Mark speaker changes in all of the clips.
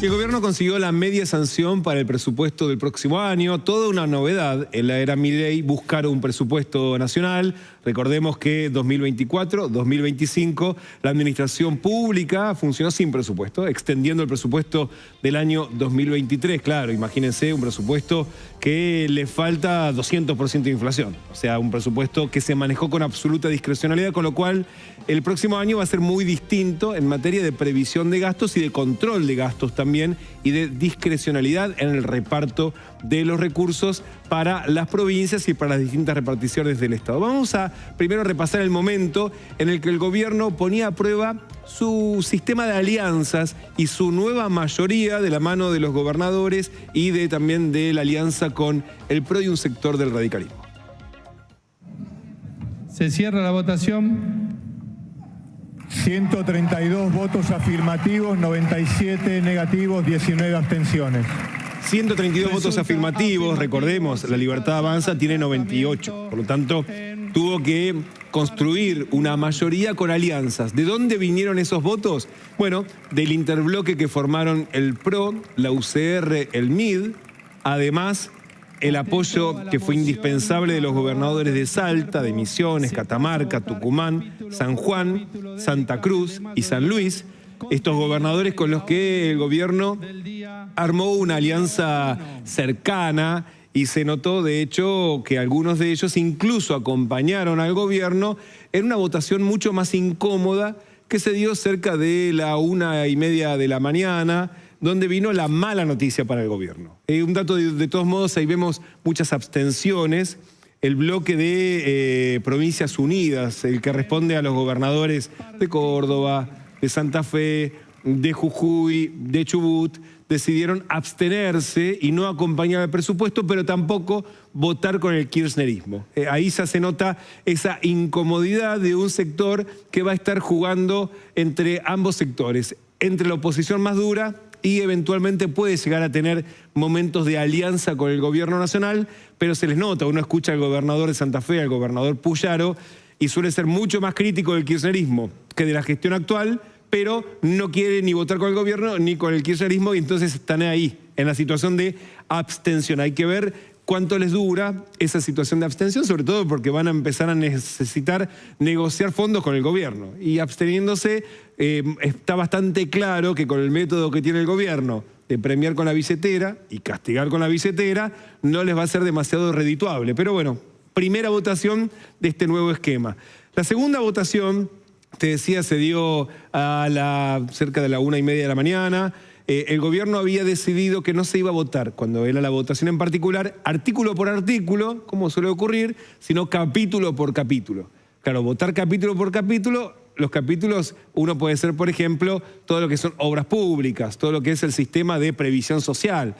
Speaker 1: El gobierno consiguió la media sanción para el presupuesto del próximo año. Toda una novedad en la era Milei, buscar un presupuesto nacional. Recordemos que 2024, 2025, la administración pública funcionó sin presupuesto, extendiendo el presupuesto del año 2023. Claro, imagínense un presupuesto que le falta 200% de inflación. O sea, un presupuesto que se manejó con absoluta discrecionalidad, con lo cual el próximo año va a ser muy distinto en materia de previsión de gastos y de control de gastos también, y de discrecionalidad en el reparto de los recursos para las provincias y para las distintas reparticiones del Estado. Vamos a primero repasar el momento en el que el gobierno ponía a prueba su sistema de alianzas y su nueva mayoría de la mano de los gobernadores y también de la alianza con el PRO y un sector del radicalismo.
Speaker 2: Se cierra la votación.
Speaker 3: 132 votos afirmativos, 97 negativos, 19 abstenciones.
Speaker 1: 132 votos afirmativos, recordemos, La Libertad Avanza tiene 98, por lo tanto tuvo que construir una mayoría con alianzas. ¿De dónde vinieron esos votos? Bueno, del interbloque que formaron el PRO, la UCR, el MID, además el apoyo que fue indispensable de los gobernadores de Salta, de Misiones, Catamarca, Tucumán, San Juan, Santa Cruz y San Luis. Estos gobernadores con los que el gobierno armó una alianza cercana, y se notó de hecho que algunos de ellos incluso acompañaron al gobierno en una votación mucho más incómoda que se dio cerca de la 1:30 de la mañana, donde vino la mala noticia para el gobierno. Un dato de todos modos, ahí vemos muchas abstenciones. El bloque de Provincias Unidas, el que responde a los gobernadores de Córdoba, de Santa Fe, de Jujuy, de Chubut, decidieron abstenerse y no acompañar el presupuesto, pero tampoco votar con el kirchnerismo. Ahí ya se nota esa incomodidad de un sector que va a estar jugando entre ambos sectores, entre la oposición más dura y eventualmente puede llegar a tener momentos de alianza con el gobierno nacional, pero se les nota, uno escucha al gobernador de Santa Fe, al gobernador Puyaro, y suele ser mucho más crítico del kirchnerismo que de la gestión actual, pero no quiere ni votar con el gobierno ni con el kirchnerismo, y entonces están ahí, en la situación de abstención. Hay que ver cuánto les dura esa situación de abstención, sobre todo porque van a empezar a necesitar negociar fondos con el gobierno. Y absteniéndose, está bastante claro que con el método que tiene el gobierno de premiar con la billetera y castigar con la billetera, no les va a ser demasiado redituable. Pero bueno, primera votación de este nuevo esquema. La segunda votación, te decía, se dio cerca de la 1:30 de la mañana. El gobierno había decidido que no se iba a votar, cuando era la votación en particular, artículo por artículo, como suele ocurrir, sino capítulo por capítulo. Claro, votar capítulo por capítulo, los capítulos, uno puede ser, por ejemplo, todo lo que son obras públicas, todo lo que es el sistema de previsión social.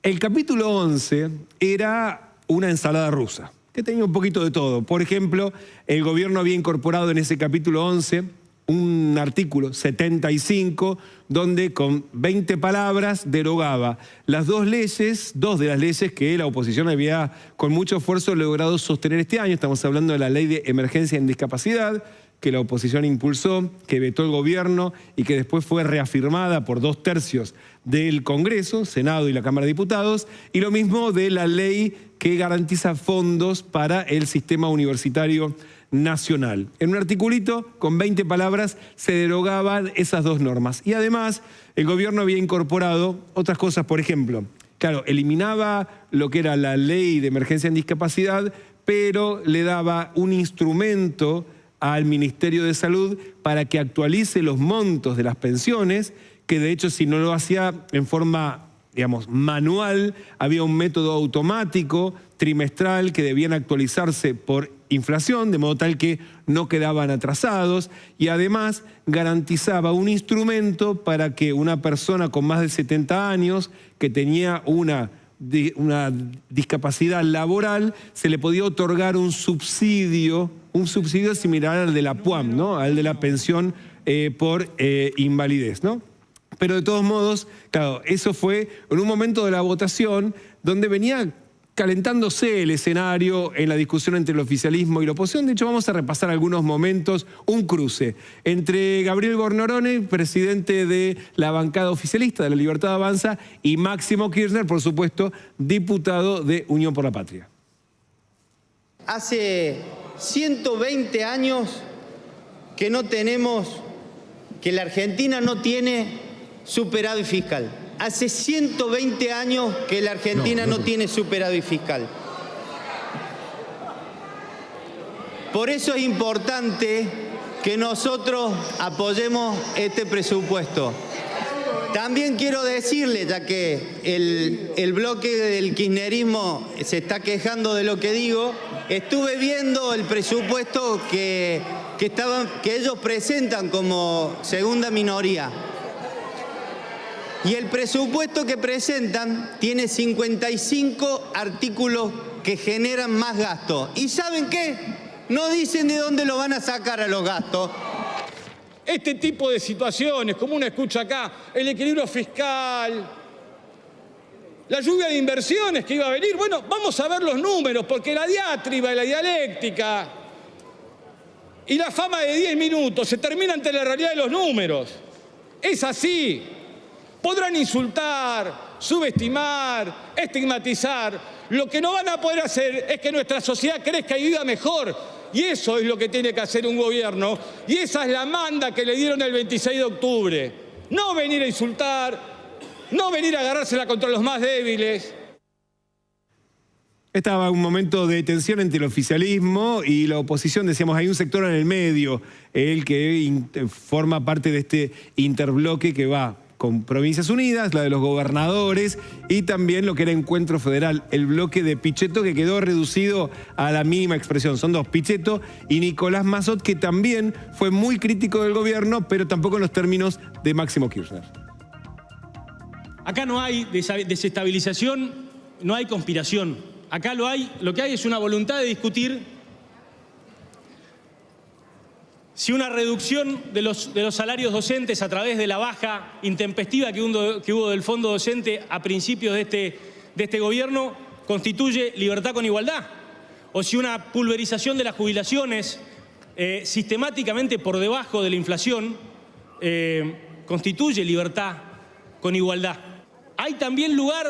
Speaker 1: El capítulo 11 era una ensalada rusa, que tenía un poquito de todo. Por ejemplo, el gobierno había incorporado en ese capítulo 11 un artículo 75, donde con 20 palabras derogaba las dos de las leyes que la oposición había con mucho esfuerzo logrado sostener este año. Estamos hablando de la Ley de Emergencia en Discapacidad, que la oposición impulsó, que vetó el gobierno y que después fue reafirmada por 2/3 del Congreso, Senado y la Cámara de Diputados, y lo mismo de la ley que garantiza fondos para el sistema universitario nacional. En un articulito con 20 palabras se derogaban esas dos normas. Y además el gobierno había incorporado otras cosas, por ejemplo, claro, eliminaba lo que era la Ley de Emergencia en Discapacidad, pero le daba un instrumento al Ministerio de Salud para que actualice los montos de las pensiones, que de hecho si no lo hacía en forma, digamos, manual, había un método automático, trimestral, que debían actualizarse por inflación, de modo tal que no quedaban atrasados, y además garantizaba un instrumento para que una persona con más de 70 años que tenía una discapacidad laboral, se le podía otorgar un subsidio similar al de la PUAM, ¿no? Al de la pensión por invalidez, ¿no? Pero de todos modos, claro, eso fue en un momento de la votación donde venía calentándose el escenario en la discusión entre el oficialismo y la oposición. De hecho, vamos a repasar algunos momentos, un cruce entre Gabriel Bornorone, presidente de la bancada oficialista de La Libertad Avanza, y Máximo Kirchner, por supuesto, diputado de Unión por la Patria.
Speaker 4: Hace 120 años que la Argentina no tiene superávit fiscal. Hace 120 años que la Argentina no tiene superávit fiscal. Por eso es importante que nosotros apoyemos este presupuesto. También quiero decirle, ya que el bloque del kirchnerismo se está quejando de lo que digo, estuve viendo el presupuesto que ellos presentan como segunda minoría. Y el presupuesto que presentan tiene 55 artículos que generan más gastos. ¿Y saben qué? No dicen de dónde lo van a sacar a los gastos.
Speaker 5: Este tipo de situaciones, como uno escucha acá, el equilibrio fiscal, la lluvia de inversiones que iba a venir, bueno, vamos a ver los números, porque la diatriba y la dialéctica y la fama de 10 minutos se termina ante la realidad de los números. Es así. Podrán insultar, subestimar, estigmatizar. Lo que no van a poder hacer es que nuestra sociedad crezca y viva mejor. Y eso es lo que tiene que hacer un gobierno. Y esa es la manda que le dieron el 26 de octubre. No venir a insultar, no venir a agarrársela contra los más débiles.
Speaker 1: Estaba un momento de tensión entre el oficialismo y la oposición. Decíamos, hay un sector en el medio, el que forma parte de este interbloque que va con Provincias Unidas, la de los gobernadores, y también lo que era Encuentro Federal, el bloque de Pichetto, que quedó reducido a la mínima expresión. Son dos, Pichetto y Nicolás Massot, que también fue muy crítico del gobierno, pero tampoco en los términos de Máximo Kirchner.
Speaker 6: Acá no hay desestabilización, no hay conspiración. Acá lo que hay es una voluntad de discutir si una reducción de los salarios docentes a través de la baja intempestiva que hubo del fondo docente a principios de este gobierno constituye libertad con igualdad, o si una pulverización de las jubilaciones sistemáticamente por debajo de la inflación constituye libertad con igualdad. Hay también lugar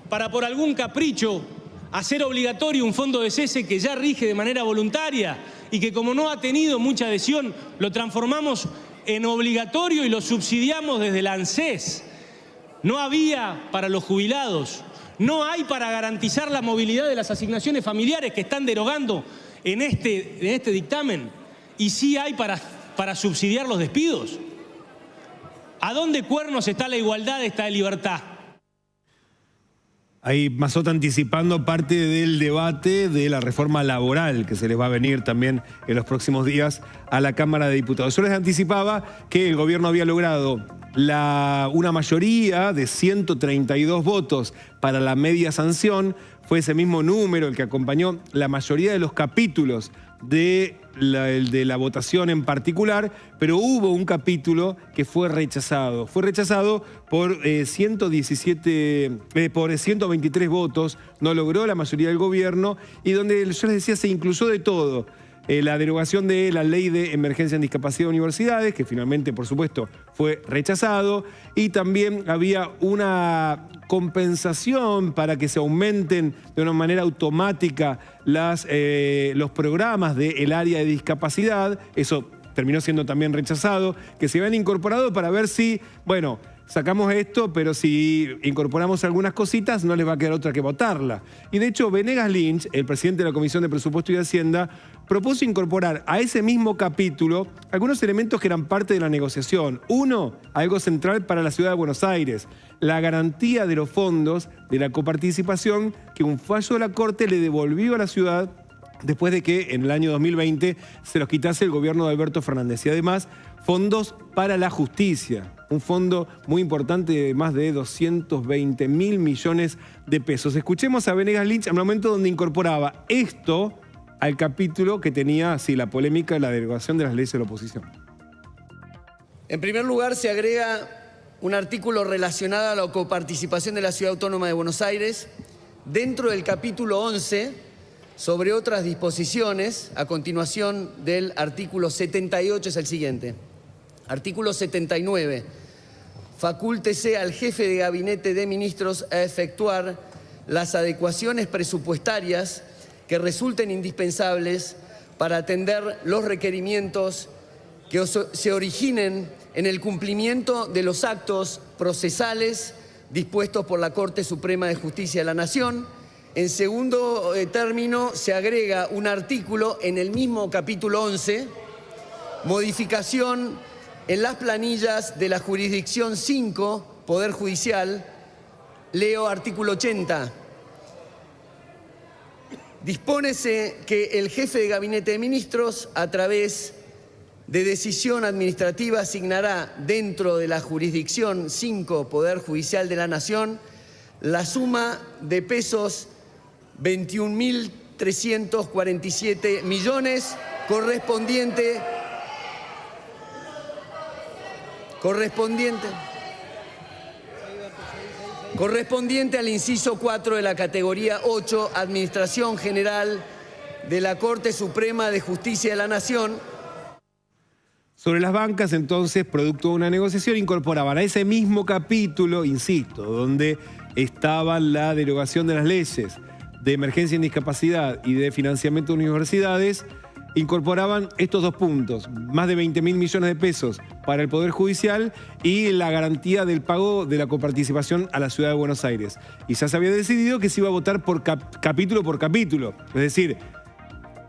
Speaker 6: para, por algún capricho, hacer obligatorio un fondo de cese que ya rige de manera voluntaria y que, como no ha tenido mucha adhesión, lo transformamos en obligatorio y lo subsidiamos desde el ANSES. No había para los jubilados, no hay para garantizar la movilidad de las asignaciones familiares que están derogando en este dictamen, y sí hay para subsidiar los despidos. ¿A dónde cuernos está la igualdad, está la libertad?
Speaker 1: Ahí Massot anticipando parte del debate de la reforma laboral que se les va a venir también en los próximos días a la Cámara de Diputados. Yo les anticipaba que el gobierno había logrado una mayoría de 132 votos para la media sanción. Fue ese mismo número el que acompañó la mayoría de los capítulos de la votación en particular, pero hubo un capítulo que fue rechazado. Fue rechazado por 123 votos, no logró la mayoría del gobierno, y donde yo les decía se incluyó de todo. La derogación de la ley de emergencia en discapacidad de universidades, que finalmente, por supuesto, fue rechazado, y también había una compensación para que se aumenten de una manera automática los programas del área de discapacidad. Eso terminó siendo también rechazado, que se habían incorporado para ver si, bueno, sacamos esto, pero si incorporamos algunas cositas, no les va a quedar otra que votarla. Y de hecho, Venegas Lynch, el presidente de la Comisión de Presupuesto y Hacienda, propuso incorporar a ese mismo capítulo algunos elementos que eran parte de la negociación. Uno, algo central para la ciudad de Buenos Aires, la garantía de los fondos de la coparticipación que un fallo de la Corte le devolvió a la ciudad después de que en el año 2020 se los quitase el gobierno de Alberto Fernández. Y además, fondos para la justicia, un fondo muy importante de más de 220.000 millones de pesos. Escuchemos a Venegas Lynch en un momento donde incorporaba esto al capítulo que tenía, sí, la polémica de la derogación de las leyes de la oposición.
Speaker 7: En primer lugar, se agrega un artículo relacionado a la coparticipación de la Ciudad Autónoma de Buenos Aires, dentro del capítulo 11, sobre otras disposiciones, a continuación del artículo 78 es el siguiente. Artículo 79. Facúltese al jefe de gabinete de ministros a efectuar las adecuaciones presupuestarias que resulten indispensables para atender los requerimientos que se originen en el cumplimiento de los actos procesales dispuestos por la Corte Suprema de Justicia de la Nación. En segundo término, se agrega un artículo en el mismo capítulo 11, modificación en las planillas de la jurisdicción 5, Poder Judicial. Leo artículo 80. Dispónese que el jefe de gabinete de ministros, a través de decisión administrativa, asignará dentro de la jurisdicción 5, Poder Judicial de la Nación, la suma de pesos 21.347 millones correspondiente al inciso 4 de la categoría 8, Administración General de la Corte Suprema de Justicia de la Nación.
Speaker 1: Sobre las bancas, entonces, producto de una negociación, incorporaban a ese mismo capítulo, insisto, donde estaba la derogación de las leyes de emergencia en discapacidad y de financiamiento de universidades, incorporaban estos dos puntos, más de 20.000 millones de pesos para el Poder Judicial y la garantía del pago de la coparticipación a la Ciudad de Buenos Aires. Y ya se había decidido que se iba a votar por capítulo por capítulo, es decir,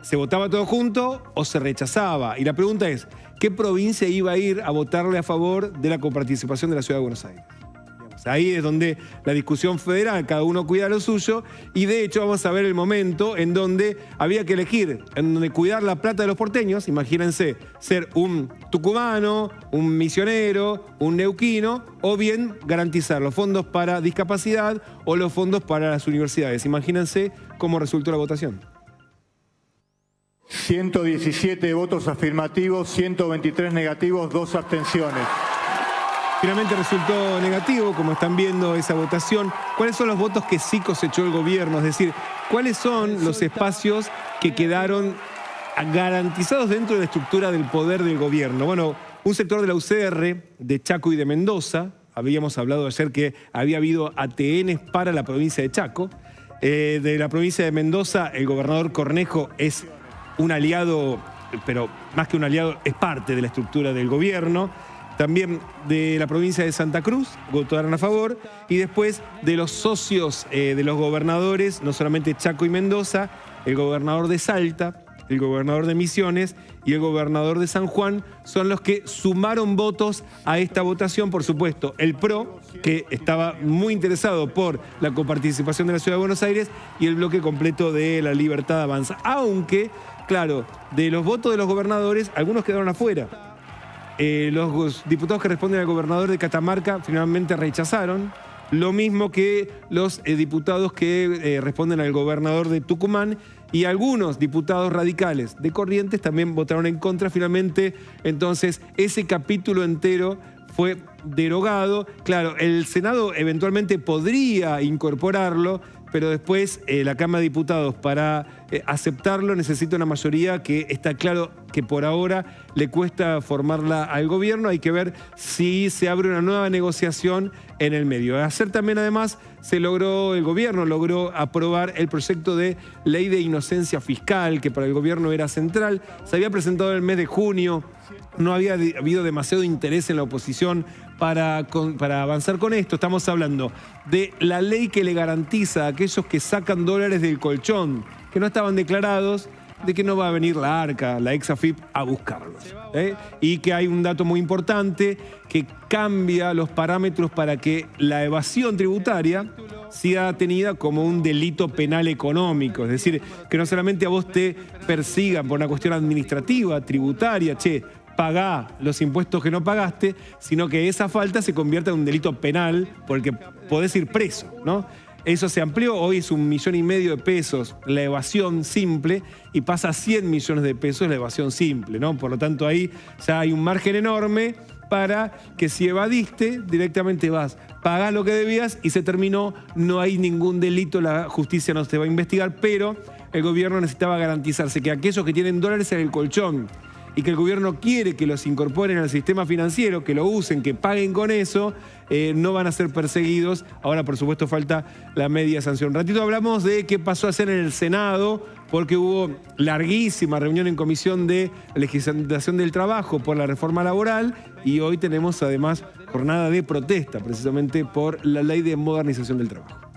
Speaker 1: ¿se votaba todo junto o se rechazaba? Y la pregunta es, ¿qué provincia iba a ir a votarle a favor de la coparticipación de la Ciudad de Buenos Aires? Ahí es donde la discusión federal, cada uno cuida lo suyo, y de hecho vamos a ver el momento en donde había que elegir, en donde cuidar la plata de los porteños, imagínense, ser un tucumano, un misionero, un neuquino, o bien garantizar los fondos para discapacidad o los fondos para las universidades. Imagínense cómo resultó la votación.
Speaker 3: 117 votos afirmativos, 123 negativos, 2 abstenciones.
Speaker 1: Finalmente resultó negativo, como están viendo esa votación. ¿Cuáles son los votos que sí cosechó el gobierno? Es decir, ¿cuáles son los espacios que quedaron garantizados dentro de la estructura del poder del gobierno? Bueno, un sector de la UCR, de Chaco y de Mendoza. Habíamos hablado ayer que había habido ATNs para la provincia de Chaco. De la provincia de Mendoza, el gobernador Cornejo es un aliado, pero más que un aliado, es parte de la estructura del gobierno. También de la provincia de Santa Cruz, votaron a favor, y después de los socios de los gobernadores, no solamente Chaco y Mendoza, el gobernador de Salta, el gobernador de Misiones y el gobernador de San Juan son los que sumaron votos a esta votación. Por supuesto, el PRO, que estaba muy interesado por la coparticipación de la Ciudad de Buenos Aires, y el bloque completo de La Libertad Avanza. Aunque, claro, de los votos de los gobernadores, algunos quedaron afuera. Los diputados que responden al gobernador de Catamarca finalmente rechazaron, lo mismo que los diputados que responden al gobernador de Tucumán, y algunos diputados radicales de Corrientes también votaron en contra. Finalmente, entonces, ese capítulo entero fue derogado. Claro, el Senado eventualmente podría incorporarlo, pero después la Cámara de Diputados, para aceptarlo, necesita una mayoría que está claro que por ahora le cuesta formarla al gobierno. Hay que ver si se abre una nueva negociación en el medio. Ayer también, además, el gobierno logró aprobar el proyecto de ley de inocencia fiscal, que para el gobierno era central. Se había presentado en el mes de junio. No había habido demasiado interés en la oposición para avanzar con esto. Estamos hablando de la ley que le garantiza a aquellos que sacan dólares del colchón, que no estaban declarados, de que no va a venir la ARCA, la ex-AFIP, a buscarlos. Y que hay un dato muy importante que cambia los parámetros para que la evasión tributaria sea tenida como un delito penal económico. Es decir, que no solamente a vos te persigan por una cuestión administrativa, tributaria, pagá los impuestos que no pagaste, sino que esa falta se convierta en un delito penal por el que podés ir preso, ¿no? Eso se amplió, hoy es 1,5 millones de pesos la evasión simple y pasa a 100 millones de pesos la evasión simple, ¿no? Por lo tanto, ahí ya hay un margen enorme para que si evadiste, directamente vas, pagás lo que debías y se terminó, no hay ningún delito, la justicia no te va a investigar, pero el gobierno necesitaba garantizarse que aquellos que tienen dólares en el colchón y que el gobierno quiere que los incorporen al sistema financiero, que lo usen, que paguen con eso, no van a ser perseguidos. Ahora, por supuesto, falta la media sanción. Un ratito hablamos de qué pasó ayer en el Senado, porque hubo larguísima reunión en Comisión de Legislación del Trabajo por la reforma laboral y hoy tenemos además jornada de protesta precisamente por la Ley de Modernización del Trabajo.